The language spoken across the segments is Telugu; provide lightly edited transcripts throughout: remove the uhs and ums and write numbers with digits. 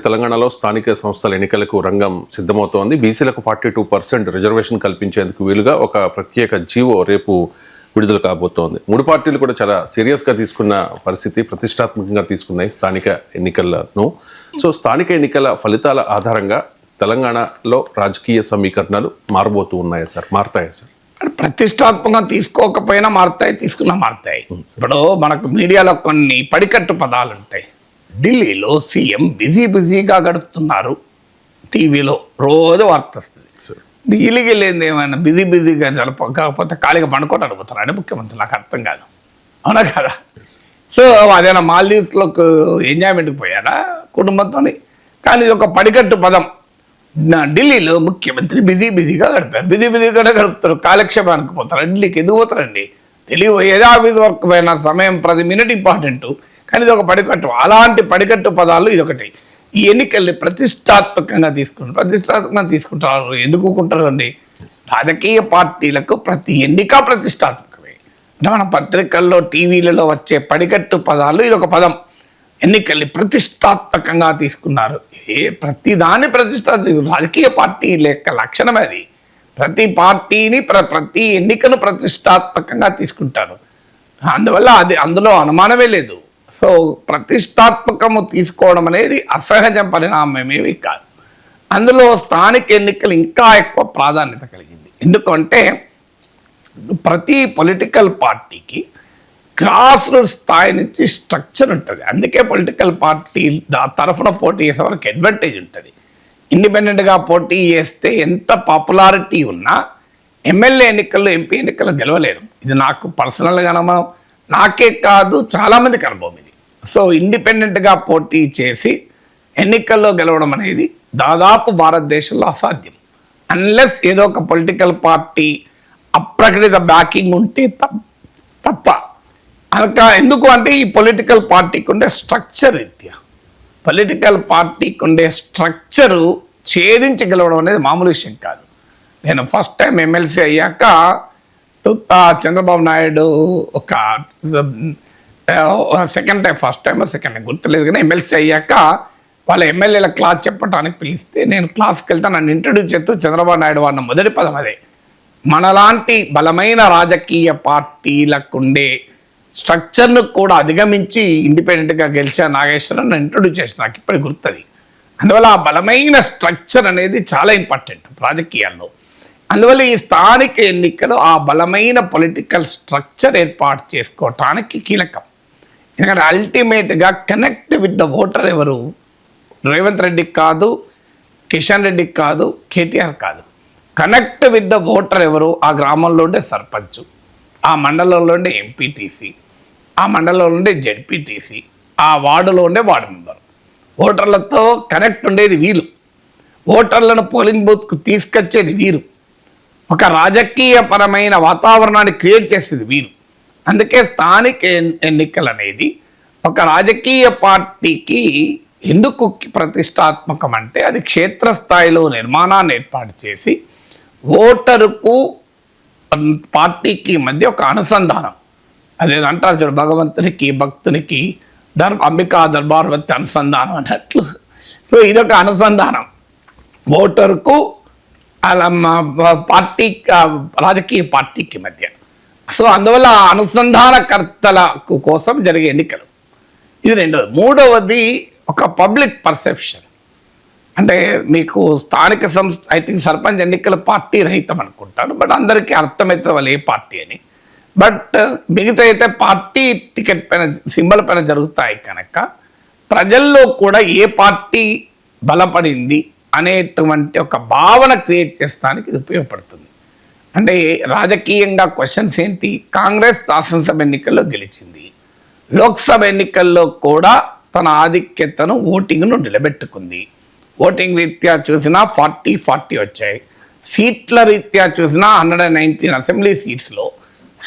తెలంగాణలో స్థానిక సంస్థల ఎన్నికలకు రంగం సిద్ధమవుతోంది. బీసీలకు 42% రిజర్వేషన్ కల్పించేందుకు వీలుగా ఒక ప్రత్యేక జీవో రేపు విడుదల కాబోతోంది. మూడు పార్టీలు కూడా చాలా సీరియస్గా తీసుకున్న పరిస్థితి, ప్రతిష్టాత్మకంగా తీసుకున్నాయి స్థానిక ఎన్నికలను. సో స్థానిక ఎన్నికల ఫలితాల ఆధారంగా తెలంగాణలో రాజకీయ సమీకరణలు మారబోతూ ఉన్నాయా సార్? మారుతాయా సార్? ప్రతిష్టాత్మకంగా తీసుకోకపోయినా మారుతాయి, తీసుకున్నా మారుతాయి. ఇప్పుడు మనకు మీడియాలో కొన్ని పడికట్టు పదాలు ఉంటాయి. ఢిల్లీలో సీఎం బిజీగా గడుపుతున్నారు, టీవీలో రోజు వార్త వస్తుంది. ఢిల్లీకి వెళ్ళింది ఏమైనా బిజీగా కాకపోతే ఖాళీగా పండుకోవడం అడుగుతారు అని ముఖ్యమంత్రి. నాకు అర్థం కాదు, అవునా కదా? సో అదేనా మాల్దీవ్స్లోకి ఎంజాయ్మెంట్కి పోయాడా కుటుంబంతో? కానీ ఇది ఒక పడికట్టు పదం. ఢిల్లీలో ముఖ్యమంత్రి బిజీగా గడిపారు, బిజీగా గడుపుతారు, కాలక్షేపానికి పోతారు. ఢిల్లీకి ఎందుకు పోతారండి? ఢిల్లీ ఏదో ఆఫీస్ వర్క్ పోయిన సమయం ప్రతి మినిట్ ఇంపార్టెంట్, కానీ ఇది ఒక పడికట్టు. అలాంటి పడికట్టు పదాలు ఇదొకటి. ఈ ఎన్నికల్ని ప్రతిష్టాత్మకంగా తీసుకుంటారు. ఎందుకుంటారండి? రాజకీయ పార్టీలకు ప్రతి ఎన్నిక ప్రతిష్టాత్మకమే. అంటే మన పత్రికల్లో, టీవీలలో వచ్చే పడికట్టు పదాలు ఇదొక పదం. ఎన్నికల్ని ప్రతిష్టాత్మకంగా తీసుకున్నారు. ప్రతి దాన్ని రాజకీయ పార్టీ లెక్క లక్షణమే అది. ప్రతి పార్టీని ప్రతి ఎన్నికను ప్రతిష్టాత్మకంగా తీసుకుంటారు. అందువల్ల అందులో అనుమానమే లేదు. సో ప్రతిష్టాత్మకము తీసుకోవడం అనేది అసహజం పరిణామమేమి కాదు. అందులో స్థానిక ఎన్నికలు ఇంకా ఎక్కువ ప్రాధాన్యత కలిగింది. ఎందుకంటే ప్రతి పొలిటికల్ పార్టీకి గ్రాస్ రూట్ స్థాయి నుంచి స్ట్రక్చర్ ఉంటుంది. అందుకే పొలిటికల్ పార్టీ తరఫున పోటీ చేసే వరకు అడ్వాంటేజ్ ఉంటుంది. ఇండిపెండెంట్గా పోటీ చేస్తే ఎంత పాపులారిటీ ఉన్నా ఎమ్మెల్యే ఎన్నికల్లో, ఎంపీ ఎన్నికల్లో గెలవలేరు. ఇది నాకు పర్సనల్గా నాకే కాదు, చాలామందికి అనుభవం ఇది. సో ఇండిపెండెంట్గా పోటీ చేసి ఎన్నికల్లో గెలవడం అనేది దాదాపు భారతదేశంలో అసాధ్యం. అన్లెస్ ఏదో ఒక పొలిటికల్ పార్టీ అప్రకటిత బ్యాకింగ్ ఉంటే తప్ప. ఎందుకు అంటే ఈ పొలిటికల్ పార్టీకి ఉండే స్ట్రక్చర్ రీత్యా, పొలిటికల్ పార్టీకి ఉండే స్ట్రక్చరు ఛేదించి గెలవడం అనేది మామూలు విషయం కాదు. నేను ఫస్ట్ టైం ఎమ్మెల్సీ అయ్యాక చంద్రబాబు నాయుడు ఒక ఫస్ట్ టైం గుర్తులేదు, కానీ ఎమ్మెల్సీ అయ్యాక వాళ్ళ ఎమ్మెల్యేల క్లాస్ చెప్పడానికి పిలిస్తే నేను క్లాస్కి వెళ్తే నన్ను ఇంట్రడ్యూస్ చేస్తూ చంద్రబాబు నాయుడు వాడిన మొదటి పదం అదే. మనలాంటి బలమైన రాజకీయ పార్టీలకుండే స్ట్రక్చర్ను కూడా అధిగమించి ఇండిపెండెంట్గా గెలిచా నాగేశ్వరరావు నన్ను ఇంట్రడ్యూస్ చేసి నాకు ఇప్పటికి గుర్తుంది. అందువల్ల ఆ బలమైన స్ట్రక్చర్ అనేది చాలా ఇంపార్టెంట్ రాజకీయాల్లో. అందువల్ల ఈ స్థానిక ఎన్నికలు ఆ బలమైన పొలిటికల్ స్ట్రక్చర్ ఏర్పాటు చేసుకోవటానికి కీలకం. ఎందుకంటే అల్టిమేట్గా కనెక్ట్ విత్ ద ఓటర్ ఎవరు? రేవంత్ రెడ్డికి కాదు, కిషన్ రెడ్డికి కాదు, కేటీఆర్ కాదు. కనెక్ట్ విత్ ద ఓటర్ ఎవరు? ఆ గ్రామంలో ఉండే సర్పంచ్, ఆ మండలంలో ఉండే ఎంపీటీసీ, ఆ మండలంలో ఉండే జెడ్పీటీసీ, ఆ వార్డులో ఉండే వార్డు మెంబర్. ఓటర్లతో కనెక్ట్ ఉండేది వీరు. ఓటర్లను పోలింగ్ బూత్కు తీసుకొచ్చేది వీరు. ఒక రాజకీయపరమైన వాతావరణాన్ని క్రియేట్ చేసేది వీరు. అందుకే స్థానిక ఎన్నికలు అనేది ఒక రాజకీయ పార్టీకి ఎందుకు ప్రతిష్టాత్మకం అంటే అది క్షేత్రస్థాయిలో నిర్మాణాన్ని ఏర్పాటు చేసి ఓటరుకు పార్టీకి మధ్య ఒక అనుసంధానం. అదేదంటారు చూడు, భగవంతునికి భక్తునికి అంబికా దర్బార్వతి అనుసంధానం అన్నట్లు. సో ఇదొక అనుసంధానం ఓటరుకు అలా పార్టీ, రాజకీయ పార్టీకి మధ్య. సో అందువల్ల అనుసంధానకర్తల కోసం జరిగే ఎన్నికలు ఇది రెండవది. మూడవది ఒక పబ్లిక్ పర్సెప్షన్. అంటే మీకు స్థానిక సంస్థ ఐ థింక్ సర్పంచ్ ఎన్నికల పార్టీ రహితం అనుకుంటాను, బట్ అందరికీ అర్థమవుతుంది వాళ్ళు ఏ పార్టీ అని. బట్ మిగతా అయితే పార్టీ టికెట్ పైన, సింబల్ పైన జరుగుతాయి కనుక ప్రజల్లో కూడా ఏ పార్టీ బలపడింది అనేటువంటి ఒక భావన క్రియేట్ చేస్తానికి ఇది ఉపయోగపడుతుంది. అంటే రాజకీయంగా క్వశ్చన్స్ ఏంటి? కాంగ్రెస్ శాసనసభ ఎన్నికల్లో గెలిచింది, లోక్సభ ఎన్నికల్లో కూడా తన ఆధిక్యతను ఓటింగ్ను నిలబెట్టుకుంది. ఓటింగ్ రీత్యా చూసినా 40 వచ్చాయి. సీట్ల రీత్యా చూసినా 119 అసెంబ్లీ సీట్స్లో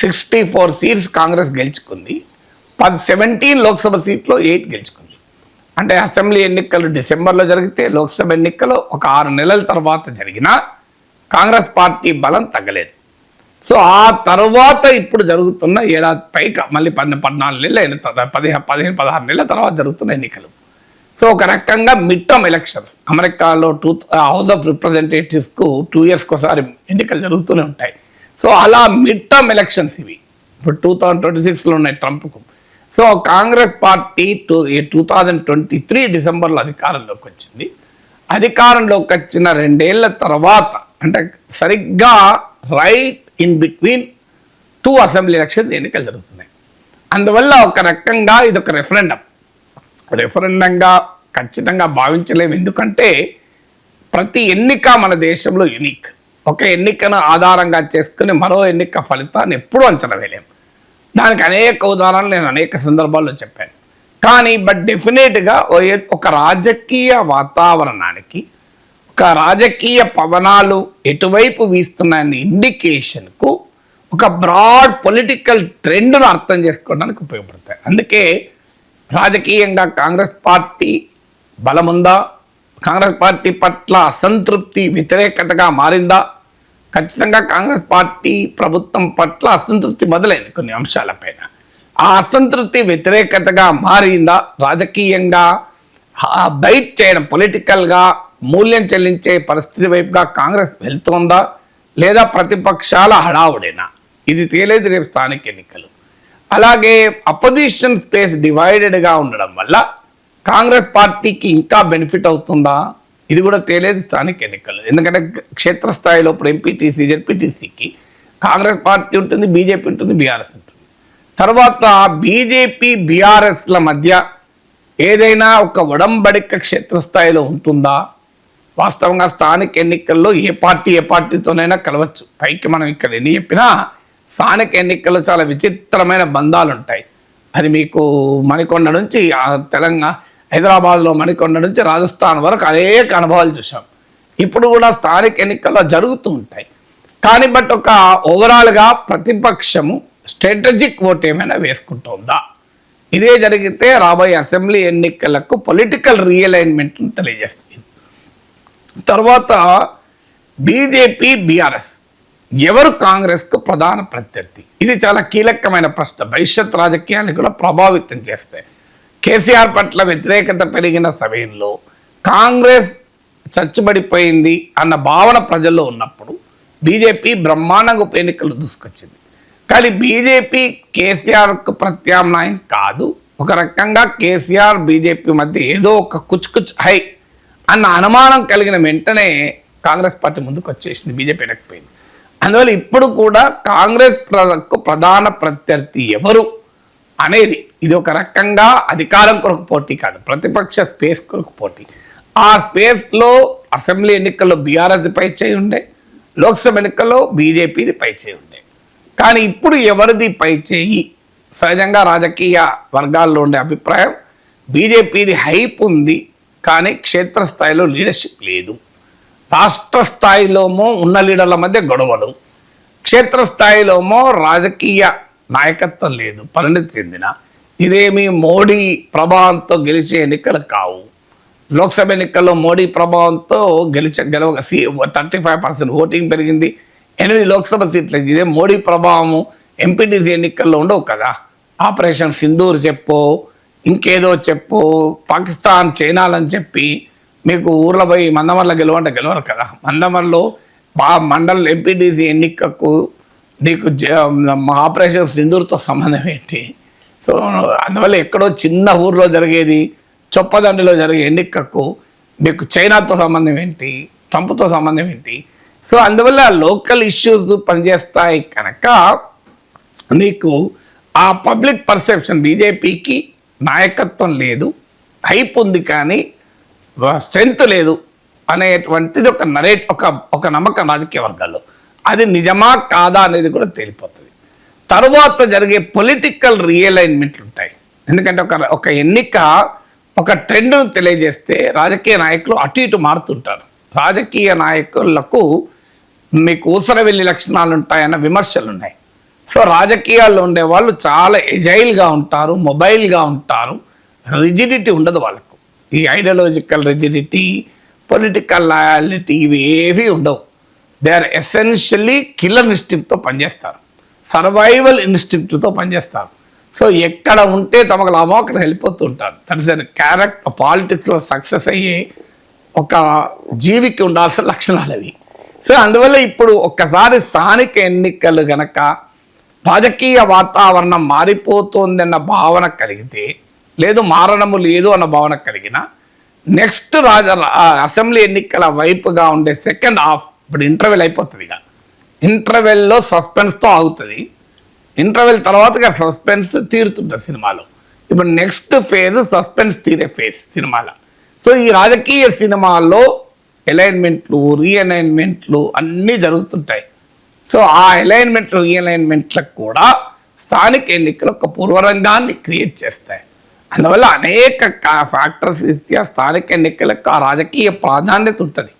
64 సీట్స్ కాంగ్రెస్ గెలుచుకుంది. 17 లోక్సభ సీట్లో 8 గెలుచుకుంది. అంటే అసెంబ్లీ ఎన్నికలు డిసెంబర్లో జరిగితే లోక్సభ ఎన్నికలు ఒక 6 నెలల తర్వాత జరిగినా కాంగ్రెస్ పార్టీ బలం తగ్గలేదు. సో ఆ తర్వాత ఇప్పుడు జరుగుతున్న ఏడాది పైగా మళ్ళీ 14 నెలలు 15-16 నెలల తర్వాత జరుగుతున్న ఎన్నికలు. సో ఒక రకంగా మిడ్ టర్మ్ ఎలక్షన్స్ అమెరికాలో హౌస్ ఆఫ్ రిప్రజెంటేటివ్స్కు 2 yearsకి ఒకసారి ఎన్నికలు జరుగుతూనే ఉంటాయి. సో అలా మిడ్ టర్మ్ ఎలక్షన్స్ ఇవి ఇప్పుడు 2026లో ఉన్నాయి ట్రంప్కు. సో కాంగ్రెస్ పార్టీ 2023 డిసెంబర్లో అధికారంలోకి వచ్చింది. అధికారంలోకి వచ్చిన 2 ఏళ్ల తర్వాత అంటే సరిగ్గా right in between 2 assembly elections ఎన్నికలు జరుగుతున్నాయి. అందువల్ల ఒక రకంగా ఇది ఒక రెఫరెండంగా ఖచ్చితంగా భావించలేము. ఎందుకంటే ప్రతి ఎన్నిక మన దేశంలో యునిక్. ఒక ఎన్నికను ఆధారంగా చేసుకుని మరో ఎన్నిక ఫలితాన్ని ఎప్పుడూ అంచనా వేయలేము. దానికి అనేక ఉదాహరణలు నేను అనేక సందర్భాల్లో చెప్పాను. కానీ బట్ డెఫినెట్గా ఒక రాజకీయ వాతావరణానికి ఒక రాజకీయ పవనాలు ఎటువైపు వీస్తున్నాయన్న ఇండికేషన్కు ఒక బ్రాడ్ పొలిటికల్ ట్రెండ్ను అర్థం చేసుకోవడానికి ఉపయోగపడతాయి. అందుకే రాజకీయంగా కాంగ్రెస్ పార్టీ బలముందా, కాంగ్రెస్ పార్టీ పట్ల అసంతృప్తి వ్యతిరేకతగా మారిందా, ఖచ్చితంగా కాంగ్రెస్ పార్టీ ప్రభుత్వం పట్ల అసంతృప్తి మొదలైంది కొన్ని అంశాలపైన. ఆ అసంతృప్తి వ్యతిరేకతగా మారిందా, రాజకీయంగా బైట్ చేయడం పొలిటికల్గా మూల్యం చెల్లించే పరిస్థితి వైపుగా కాంగ్రెస్ వెళ్తోందా, లేదా ప్రతిపక్షాల హడావుడేనా, ఇది తేలేదు రేపు స్థానిక ఎన్నికలు. అలాగే అపోజిషన్ స్పేస్ డివైడెడ్గా ఉండడం వల్ల కాంగ్రెస్ పార్టీకి ఇంకా బెనిఫిట్ అవుతుందా, ఇది కూడా తేలేదు స్థానిక ఎన్నికలు. ఎందుకంటే క్షేత్రస్థాయిలో ఇప్పుడు ఎంపీటీసీ జెడ్పీటీసీకి కాంగ్రెస్ పార్టీ ఉంటుంది, బీజేపీ ఉంటుంది, బీఆర్ఎస్ ఉంటుంది. తర్వాత బీజేపీ బీఆర్ఎస్ల మధ్య ఏదైనా ఒక ఒడంబడిక క్షేత్రస్థాయిలో ఉంటుందా, వాస్తవంగా స్థానిక ఎన్నికల్లో ఏ పార్టీతోనైనా కలవచ్చు. పైకి మనం ఇక్కడ ఎన్ని చెప్పినా స్థానిక ఎన్నికల్లో చాలా విచిత్రమైన బంధాలు ఉంటాయి. అది మీకు మణికొండ నుంచి తెలంగాణ హైదరాబాద్లో మణికొండ నుంచి రాజస్థాన్ వరకు అనేక అనుభవాలు చూసాం. ఇప్పుడు కూడా స్థానిక ఎన్నికల్లో జరుగుతూ ఉంటాయి. కానీ బట్ ఒక ఓవరాల్గా ప్రతిపక్షము స్ట్రాటజిక్ ఓట్ ఏమైనా వేసుకుంటుందా, ఇదే జరిగితే రాబోయే అసెంబ్లీ ఎన్నికలకు పొలిటికల్ రియలైన్మెంట్ను తెలియజేస్తుంది. తర్వాత బీజేపీ బీఆర్ఎస్ ఎవరు కాంగ్రెస్కు ప్రధాన ప్రత్యర్థి, ఇది చాలా కీలకమైన ప్రశ్న. భవిష్యత్ రాజకీయాన్ని కూడా ప్రభావితం చేస్తాయి. కేసీఆర్ పట్ల వ్యతిరేకత పెరిగిన సమయంలో కాంగ్రెస్ చచ్చుబడిపోయింది అన్న భావన ప్రజల్లో ఉన్నప్పుడు బీజేపీ బ్రహ్మాండంగా ఉప ఎన్నికలు దూసుకొచ్చింది. కానీ బీజేపీ కేసీఆర్కు ప్రత్యామ్నాయం కాదు. ఒక రకంగా కేసీఆర్ బీజేపీ మధ్య ఏదో ఒక కుచ్ హై అన్న అనుమానం కలిగిన వెంటనే కాంగ్రెస్ పార్టీ ముందుకు వచ్చేసింది, బీజేపీ వెనక్కిపోయింది. అందువల్ల ఇప్పుడు కూడా కాంగ్రెస్ ప్రధాన ప్రత్యర్థి ఎవరు అనేది ఇది ఒక రకంగా అధికారం కొరకు పోటీ కాదు, ప్రతిపక్ష స్పేస్ కొరకు పోటీ. ఆ స్పేస్లో అసెంబ్లీ ఎన్నికల్లో బీఆర్ఎస్ది పై చేయి ఉండే, లోక్సభ ఎన్నికల్లో బీజేపీది పై చేయి ఉండే. కానీ ఇప్పుడు ఎవరిది పై చేయి, సహజంగా రాజకీయ వర్గాల్లో ఉండే అభిప్రాయం బీజేపీది హైప్ ఉంది, కానీ క్షేత్రస్థాయిలో లీడర్షిప్ లేదు. రాష్ట్ర స్థాయిలోమో ఉన్న లీడర్ల మధ్య గొడవలు, క్షేత్రస్థాయిలోమో రాజకీయ నాయకత్వం లేదు, పరిణతి చెందిన. ఇదేమి మోడీ ప్రభావంతో గెలిచే ఎన్నికలు కావు. లోక్సభ ఎన్నికల్లో మోడీ ప్రభావంతో గెలవ 35% ఓటింగ్ పెరిగింది, 8 లోక్సభ సీట్లు. ఇదే మోడీ ప్రభావము ఎంపీటీసీ ఎన్నికల్లో ఉండవు కదా. ఆపరేషన్ సింధూర్ చెప్పు, ఇంకేదో చెప్పు, పాకిస్తాన్ చైనాలని చెప్పి మీకు ఊర్లో పోయి మందమర్లో గెలవంటే గెలవరు కదా. మందమర్లో మండల ఎంపీటీసీ ఎన్నికకు నీకు ఆపరేషన్ సింధూర్తో సంబంధం ఏంటి? సో అందువల్ల ఎక్కడో చిన్న ఊర్లో జరిగేది చొప్పదండిలో జరిగే ఎన్నికకు మీకు చైనాతో సంబంధం ఏంటి, ట్రంప్తో సంబంధం ఏంటి? సో అందువల్ల లోకల్ ఇష్యూస్ పనిచేస్తాయి కనుక నీకు ఆ పబ్లిక్ పర్సెప్షన్ బీజేపీకి నాయకత్వం లేదు, హైప్ ఉంది కానీ స్ట్రెంగ్త్ లేదు అనేటువంటిది ఒక నమ్మకం రాజకీయ వర్గాల్లో. అది నిజమా కాదా అనేది కూడా తేలిపోతుంది. తర్వాత జరిగే పొలిటికల్ రియలైన్మెంట్లు ఉంటాయి. ఎందుకంటే ఒక ఎన్నిక ఒక ట్రెండ్ను తెలియజేస్తే రాజకీయ నాయకులు అటు ఇటు మారుతుంటారు. రాజకీయ నాయకులకు మీకు ఊసరవెల్లి లక్షణాలు ఉంటాయన్న విమర్శలు ఉన్నాయి. సో రాజకీయాల్లో ఉండేవాళ్ళు చాలా ఎజైల్గా ఉంటారు, మొబైల్గా ఉంటారు, రిజిడిటీ ఉండదు వాళ్ళకు. ఈ ఐడియాలజికల్ రిజిడిటీ, పొలిటికల్ లాయాలిటీ ఇవి ఏవి ఉండవు. దే ఆర్ ఎసెన్షియల్లీ కిల్లర్ ఇన్స్టింక్ట్తో పనిచేస్తారు, సర్వైవల్ ఇన్స్టింక్ట్తో పనిచేస్తారు. సో ఎక్కడ ఉంటే తమకు లాభం అక్కడ వెళ్ళిపోతుంటారు. That is character. పాలిటిక్స్లో సక్సెస్ అయ్యే ఒక జీవికి ఉండాల్సిన లక్షణాలు అవి. సో అందువల్ల ఇప్పుడు ఒక్కసారి స్థానిక ఎన్నికలు గనక రాజకీయ వాతావరణం మారిపోతుందన్న భావన కలిగితే, లేదు మారడము లేదు అన్న భావన కలిగిన నెక్స్ట్ అసెంబ్లీ ఎన్నికల వైపుగా ఉండే సెకండ్ హాఫ్ ఇప్పుడు ఇంటర్వెల్ అయిపోతుంది. ఇక ఇంటర్వెల్లో సస్పెన్స్తో ఆగుతుంది. ఇంటర్వెల్ తర్వాత ఇక సస్పెన్స్ తీరుతుంటుంది సినిమాలో. ఇప్పుడు నెక్స్ట్ ఫేజ్ సస్పెన్స్ తీరే ఫేజ్ సినిమాలో. సో ఈ రాజకీయ సినిమాల్లో అలైన్మెంట్లు, రీఅలైన్మెంట్లు అన్నీ జరుగుతుంటాయి. సో ఆ అలైన్మెంట్లు, రీఅలైన్మెంట్లకు కూడా స్థానిక ఎన్నికలు ఒక పూర్వరంగాన్ని క్రియేట్ చేస్తాయి. అందువల్ల అనేక ఫ్యాక్టర్స్ రీత్యా స్థానిక ఎన్నికలకు ఆ రాజకీయ ప్రాధాన్యత ఉంటుంది.